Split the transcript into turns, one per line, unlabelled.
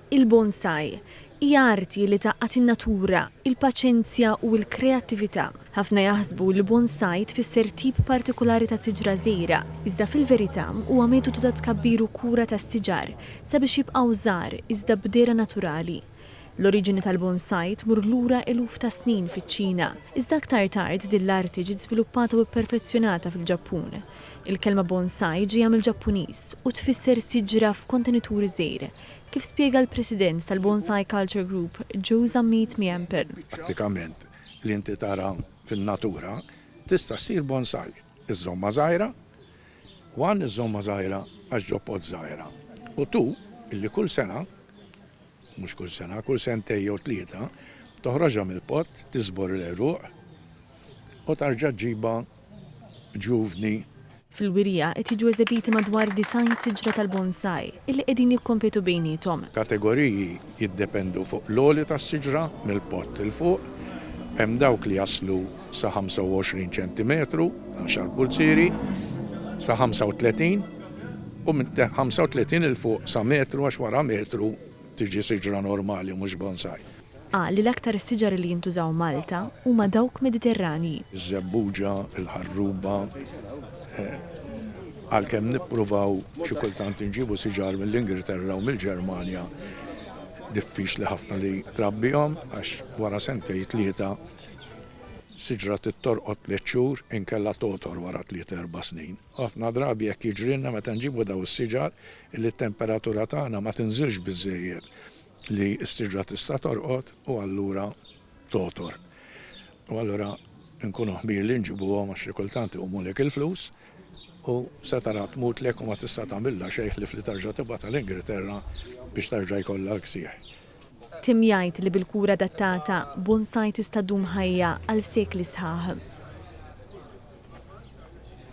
Il-bonsai hija arti li taqqat in-natura, il-paċenzja u l-kreattività. Ħafna jaħsbu li bonsai tfisser tip partikolari ta' siġra żgħira, iżda fil-verità huwa metodu ta' tkabbiru kura tas-siġar sabiex jibqgħu żgħar iżda b'dera naturali. L-oriġini tal-bonsai tmur lura eluf ta' snin fiċ-Ċina, iżda aktar tard din l-arti ġiet żviluppata u pperfezzjonata fil-Ġappun. Il-kelma bonsai ġejja mill-Ġappuniż u tfisser siġra f'kontenituri żgħir, kif spjega l-President tal-Bonsai Culture Group, Joe Zammit Miempel.
Prattikament li inti tara fin-natura tista' ssir bonsai. Iż-żomma żgħira, u għan iż-żomma żgħira għax ġoppot żgħira. U tu illi kull sena, mhux kull sena, kull sentej jew tlieta, toħroġha mill-pott, tiżbor l-eruq u tarġa' ġiba ġuvni.
Fil-wirja qed jiġu eżebiti madwar 90 siġra tal-bonsai illi qegħdin jikkompetu bejniethom.
Kategoriji jiddependu fuq l-għoli tas-siġra mill-pott il fuq, hemm dawk li jaslu sa 25 ċentimetru, 10 pulzieri, sa 35 u minn 35 il fuq sa metru għax wara metru tiġi siġra normali mhux bonsai.
Li l-aktar siġar li jintużaw Malta huma dawk Mediterranji.
Iż-żebbuġa, il-ħarruba, għalkemm nippruvaw xi kultant inġibu siġar mill-Ingilterra u mill-Ġermanja, diffiċli ħafna li trabbihom għax wara sentej tlieta siġra tittorqod 3 xhur inkella totor wara 3-4 snin. Ħafna drabi jekk jiġrilna meta nġibu daw is-siġar li t-temperatura tagħna ma tinżilx biżżejjed li s-siġra tista' torqod u allura totor. U allura nkunu ħbir li nġibuhom għax kultant iqumulek il-flus u se tara tmutlek u ma tista' tagħmilha xejn li tarġa' tibgħat tal-Ingilterra biex tarġa' jkollha ksieħ.
Tim jgħid li bil-kura adattata bonsai tista' ddum ħajja għal sekli sħaħ.